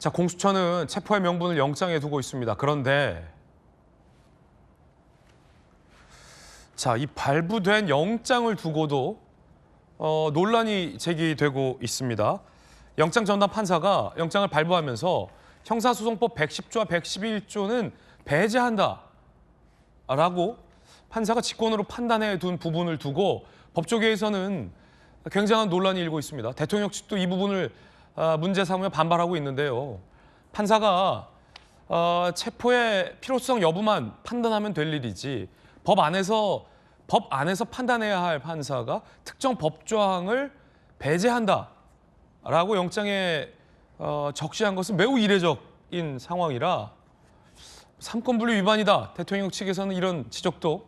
자, 공수처는 체포의 명분을 영장에 두고 있습니다. 그런데 자, 이 발부된 영장을 두고도 논란이 제기되고 있습니다. 영장 전담 판사가 영장을 발부하면서 형사소송법 110조와 111조는 배제한다라고 판사가 직권으로 판단해 둔 부분을 두고 법조계에서는 굉장한 논란이 일고 있습니다. 대통령 측도 이 부분을 문제 삼으며 반발하고 있는데요. 판사가 체포의 필요성 여부만 판단하면 될 일이지 법 안에서 판단해야 할 판사가 특정 법조항을 배제한다라고 영장에 적시한 것은 매우 이례적인 상황이라 삼권분립 위반이다. 대통령 측에서는 이런 지적도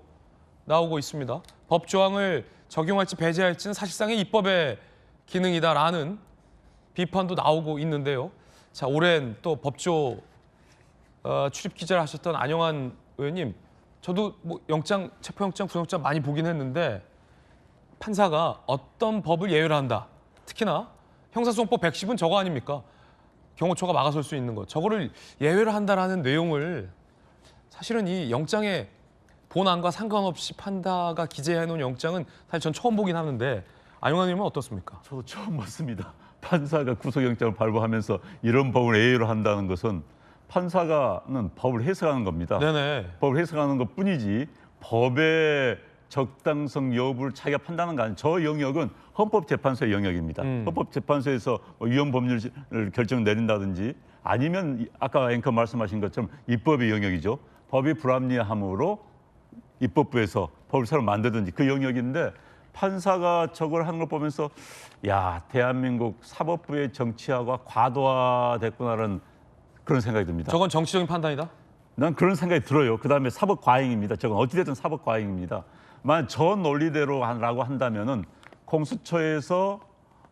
나오고 있습니다. 법조항을 적용할지 배제할지는 사실상의 입법의 기능이다라는 비판도 나오고 있는데요. 자, 오랜 또 법조 출입 기자를 하셨던 안영환 의원님, 저도 뭐 체포영장, 구속영장 많이 보긴 했는데 판사가 어떤 법을 예외로 한다. 특히나 형사소송법 110은 저거 아닙니까? 경호처가 막아설 수 있는 것. 저거를 예외로 한다라는 내용을 사실은 이 영장의 본안과 상관없이 판사가 기재해놓은 영장은 사실 전 처음 보긴 하는데 안영환 의원님은 어떻습니까? 저도 처음 봤습니다. 판사가 구속영장을 발부하면서 이런 법을 예외로 한다는 것은 판사가는 법을 해석하는 겁니다. 네네. 법을 해석하는 것뿐이지 법의 적당성 여부를 자기가 판단하는 거 아니에요. 저 영역은 헌법재판소의 영역입니다. 헌법재판소에서 위헌 법률 결정을 내린다든지 아니면 아까 앵커 말씀하신 것처럼 입법의 영역이죠. 법이 불합리함으로 입법부에서 법을 새로 만들든지 그 영역인데 판사가 저걸 하는 걸 보면서 야, 대한민국 사법부의 정치화가 과도화됐구나라는 그런 생각이 듭니다. 저건 정치적인 판단이다? 난 그런 생각이 들어요. 그다음에 사법 과잉입니다. 저건 어찌됐든 사법 과잉입니다. 만약 저 논리대로라고 한다면은 공수처에서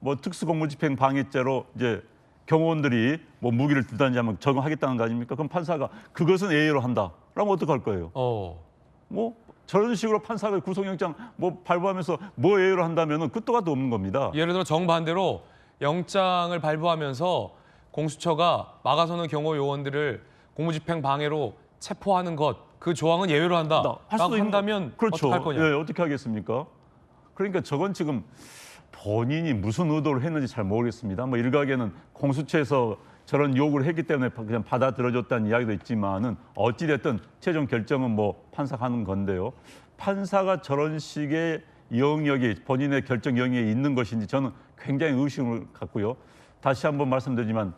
뭐 특수공무집행 방해죄로 이제 경호원들이 뭐 무기를 들든지 하면 적용하겠다는 거 아닙니까? 그럼 판사가 그것은 예외로 한다. 그러면 어떡할 거예요? 뭐 저런 식으로 판사가 구속영장 뭐 발부하면서 뭐 예외로 한다면은 끝도 가도 없는 겁니다. 예를 들어 정반대로 영장을 발부하면서 공수처가 막아서는 경호 요원들을 공무집행 방해로 체포하는 것, 그 조항은 예외로 한다라고 한다면 그렇죠. 어떻게 할 거냐? 예, 어떻게 하겠습니까? 그러니까 저건 지금 본인이 무슨 의도를 했는지 잘 모르겠습니다. 뭐 일각에는 공수처에서 저런 요구를 했기 때문에 그냥 받아들여줬다는 이야기도 있지만은 어찌됐든 최종 결정은 뭐 판사가 하는 건데요. 판사가 저런 식의 영역이 본인의 결정 영역에 있는 것인지 저는 굉장히 의심을 갖고요. 다시 한번 말씀드리지만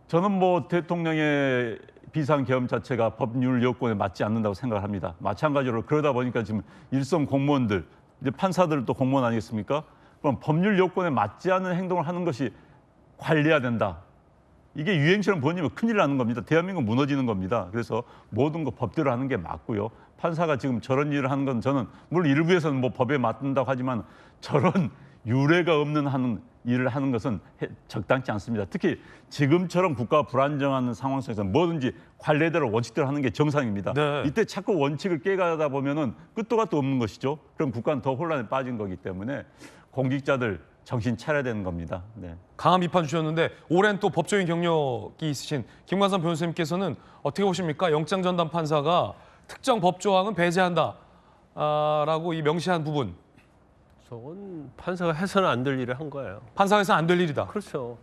저는 뭐 대통령의 비상계엄 자체가 법률 요건에 맞지 않는다고 생각을 합니다. 마찬가지로 그러다 보니까 지금 일선 공무원들, 이제 판사들도 공무원 아니겠습니까? 그럼 법률 요건에 맞지 않는 행동을 하는 것이 관리해야 된다. 이게 유행처럼 번지면 큰일 나는 겁니다. 대한민국 무너지는 겁니다. 그래서 모든 거 법대로 하는 게 맞고요. 판사가 지금 저런 일을 하는 건 저는 물론 일부에서는 뭐 법에 맞는다고 하지만 저런 유례가 없는 일을 하는 것은 적당치 않습니다. 특히 지금처럼 국가가 불안정한 상황 속에서 뭐든지 관례대로 원칙대로 하는 게 정상입니다. 네. 이때 자꾸 원칙을 깨가다 보면은 끝도 gat도 없는 것이죠. 그럼 국가는 더 혼란에 빠진 거기 때문에 공직자들 정신 차려야 되는 겁니다. 네. 강한 비판 주셨는데 오랜 또 법조인 경력이 있으신 김관선 변호사님께서는 어떻게 보십니까? 영장 전담 판사가 특정 법조항은 배제한다라고 이 명시한 부분. 저건 판사가 해서는 안 될 일을 한 거예요. 판사에서 안 될 일이다. 그렇죠.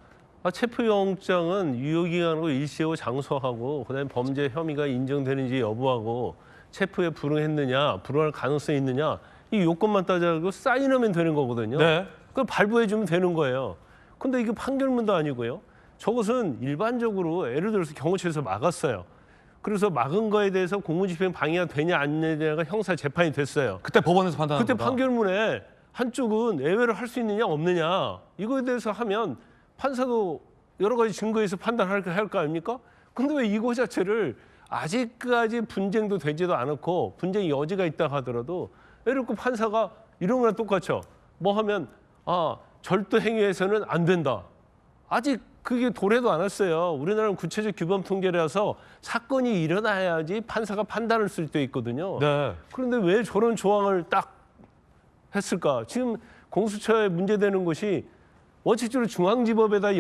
체포영장은 유효기간하고 일시하고 장소하고 그다음에 범죄 혐의가 인정되는지 여부하고 체포에 불응했느냐, 불응할 가능성이 있느냐 이 요건만 따져가지고 사인하면 되는 거거든요. 네. 그걸 발부해주면 되는 거예요. 근데 이게 판결문도 아니고요. 저것은 일반적으로 예를 들어서 경호처에서 막았어요. 그래서 막은 거에 대해서 공무집행 방해가 되냐 안 되냐가 형사 재판이 됐어요. 그때 법원에서 판단한 그때 거다. 판결문에 한쪽은 예외를 할 수 있느냐 없느냐 이거에 대해서 하면 판사도 여러 가지 증거에서 판단할 거 아닙니까? 근데 왜 이거 자체를 아직까지 분쟁도 되지도 않았고 분쟁 여지가 있다 하더라도 예를 들어 판사가 이런 거랑 똑같죠. 뭐 하면 절도 행위에서는 안 된다. 아직 그게 도래도 안 했어요. 우리나라는 구체적 규범 통계라서 사건이 일어나야지 판사가 판단할 수도 있거든요. 네. 그런데 왜 저런 조항을 딱 했을까? 지금 공수처에 문제되는 것이 원칙적으로 중앙지법에다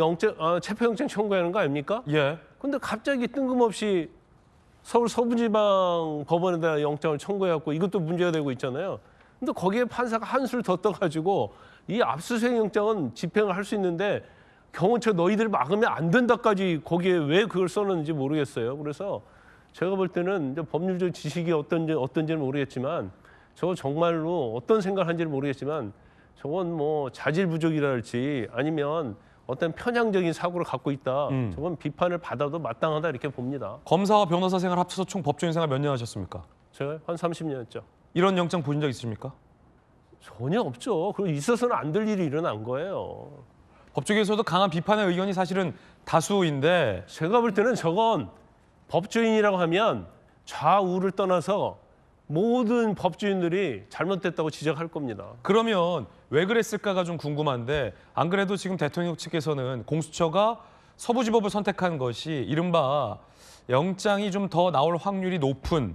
체포영장 청구하는 거 아닙니까? 예. 근데 갑자기 뜬금없이 서울 서부지방 법원에다 영장을 청구해갖고 이것도 문제가 되고 있잖아요. 근데 거기에 판사가 한술 더 떠가지고 이 압수수색 영장은 집행을 할 수 있는데 경호처 너희들 막으면 안 된다까지 거기에 왜 그걸 써놨는지 모르겠어요. 그래서 제가 볼 때는 이제 법률적 지식이 어떤지는 모르겠지만 저거 정말로 어떤 생각을 한지는 모르겠지만 저건 뭐 자질 부족이랄지 아니면 어떤 편향적인 사고를 갖고 있다. 저건 비판을 받아도 마땅하다 이렇게 봅니다. 검사와 변호사 생활 합쳐서 총 법조인 생활 몇 년 하셨습니까? 제가 한 30년했죠. 이런 영장 보신 적 있으십니까? 전혀 없죠. 그리고 있어서는 안 될 일이 일어난 거예요. 법조계에서도 강한 비판의 의견이 사실은 다수인데 제가 볼 때는 저건 법조인이라고 하면 좌우를 떠나서 모든 법조인들이 잘못됐다고 지적할 겁니다. 그러면 왜 그랬을까가 좀 궁금한데 안 그래도 지금 대통령 측에서는 공수처가 서부지법을 선택한 것이 이른바 영장이 좀 더 나올 확률이 높은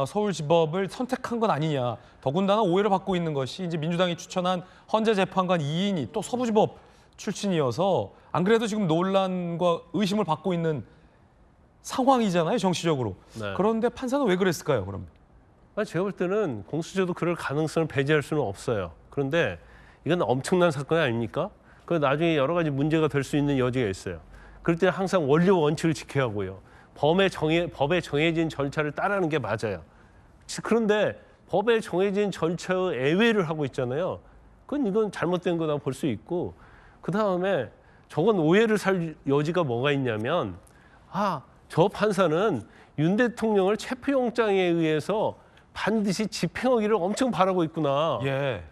서울지법을 선택한 것 아니냐. 더군다나 오해를 받고 있는 것이 이제 민주당이 추천한 헌재 재판관 2인이 또 서부지법 출신이어서 안 그래도 지금 논란과 의심을 받고 있는 상황이잖아요, 정치적으로. 네. 그런데 판사는 왜 그랬을까요, 그럼? 제가 볼 때는 공수처도 그럴 가능성을 배제할 수는 없어요. 그런데 이건 엄청난 사건이 아닙니까? 그 나중에 여러 가지 문제가 될 수 있는 여지가 있어요. 그럴 때는 항상 원리 원칙을 지켜야 하고요. 법에 정해진 절차를 따르는 게 맞아요. 그런데 법에 정해진 절차의 애외를 하고 있잖아요. 이건 잘못된 거다 볼 수 있고 그다음에 저건 오해를 살 여지가 뭐가 있냐면 저 판사는 윤 대통령을 체포영장에 의해서 반드시 집행하기를 엄청 바라고 있구나. 예.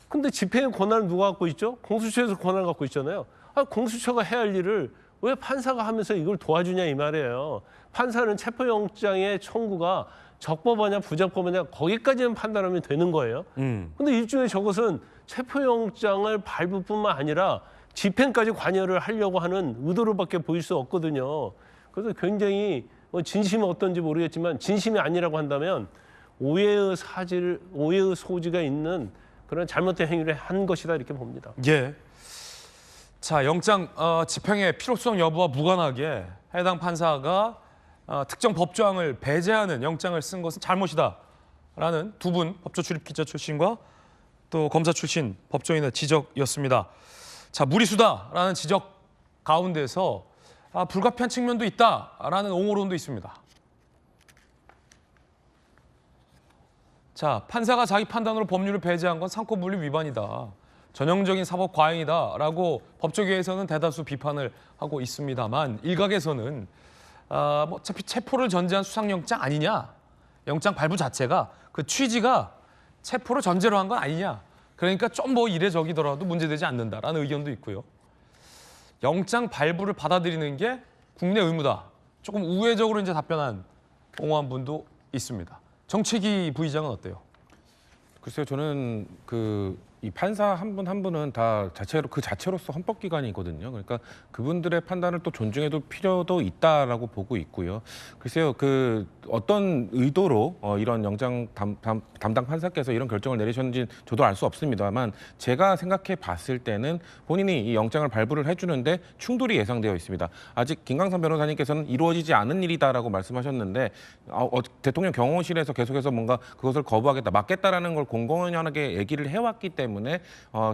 근데 집행의 권한을 누가 갖고 있죠? 공수처에서 권한을 갖고 있잖아요. 공수처가 해야 할 일을 왜 판사가 하면서 이걸 도와주냐 이 말이에요. 판사는 체포영장의 청구가 적법하냐 부적법하냐 거기까지는 판단하면 되는 거예요. 근데 일종의 저것은 체포영장을 발부뿐만 아니라 집행까지 관여를 하려고 하는 의도로밖에 보일 수 없거든요. 그래서 굉장히 진심이 어떤지 모르겠지만 진심이 아니라고 한다면 오해의 소지가 있는 그런 잘못된 행위를 한 것이다 이렇게 봅니다. 예. 자, 영장 집행의 필요성 여부와 무관하게 해당 판사가 특정 법조항을 배제하는 영장을 쓴 것은 잘못이다라는 두 분 법조 출입 기자 출신과 또 검사 출신 법조인의 지적이었습니다. 자, 무리수다라는 지적 가운데서 불가피한 측면도 있다라는 옹호론도 있습니다. 자, 판사가 자기 판단으로 법률을 배제한 건 상권분리 위반이다. 전형적인 사법 과잉이다라고 법조계에서는 대다수 비판을 하고 있습니다만 일각에서는 어차피 체포를 전제한 수상영장 아니냐. 영장 발부 자체가 그 취지가 체포를 전제로 한 건 아니냐. 그러니까 좀 뭐 이례적이더라도 문제되지 않는다라는 의견도 있고요. 영장 발부를 받아들이는 게 국내 의무다. 조금 우회적으로 이제 답변한 옹호한 분도 있습니다. 정책위 부의장은 어때요? 글쎄요, 저는 이 판사 한 분 한 분은 다 자체로서 헌법기관이거든요. 그러니까 그분들의 판단을 또 존중해둘 필요도 있다라고 보고 있고요. 글쎄요, 어떤 의도로 이런 영장 담당 판사께서 이런 결정을 내리셨는지 저도 알 수 없습니다만 제가 생각해 봤을 때는 본인이 이 영장을 발부를 해주는데 충돌이 예상되어 있습니다. 아직 김강선 변호사님께서는 이루어지지 않은 일이다라고 말씀하셨는데 대통령 경호실에서 계속해서 뭔가 그것을 거부하겠다, 막겠다라는 걸 공공연하게 얘기를 해왔기 때문에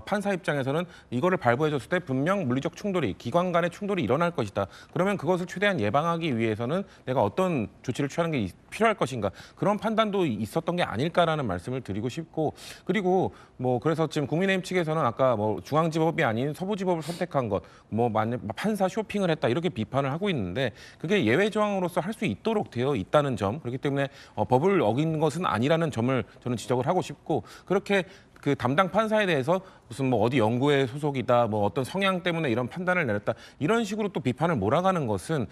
판사 입장에서는 이거를 발부해줬을 때 분명 물리적 충돌이, 기관 간의 충돌이 일어날 것이다. 그러면 그것을 최대한 예방하기 위해서는 내가 어떤 조치를 취하는 게 필요할 것인가, 그런 판단도 있었던 게 아닐까라는 말씀을 드리고 싶고, 그리고 그래서 지금 국민의힘 측에서는 아까 중앙지법이 아닌 서부지법을 선택한 것, 판사 쇼핑을 했다 이렇게 비판을 하고 있는데 그게 예외 조항으로서 할 수 있도록 되어 있다는 점, 그렇기 때문에 법을 어긴 것은 아니라는 점을 저는 지적을 하고 싶고, 그렇게 그 담당 판사에 대해서 무슨 어디 연구회 소속이다, 어떤 성향 때문에 이런 판단을 내렸다, 이런 식으로 또 비판을 몰아가는 것은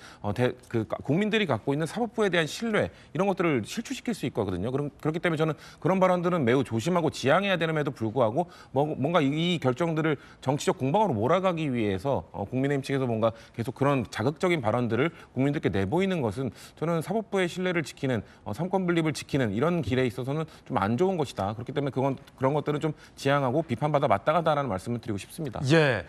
국민들이 갖고 있는 사법부에 대한 신뢰, 이런 것들을 실추시킬 수 있거든요. 그렇기 때문에 저는 그런 발언들은 매우 조심하고 지양해야 되는데도 불구하고 뭔가 이 결정들을 정치적 공방으로 몰아가기 위해서 국민의힘 측에서 뭔가 계속 그런 자극적인 발언들을 국민들께 내보이는 것은 저는 사법부의 신뢰를 지키는, 삼권 분립을 지키는 이런 길에 있어서는 좀 안 좋은 것이다. 그렇기 때문에 그런 것들은 부분들은 좀 지양하고 비판받아 마땅하다라는 말씀을 드리고 싶습니다. 예.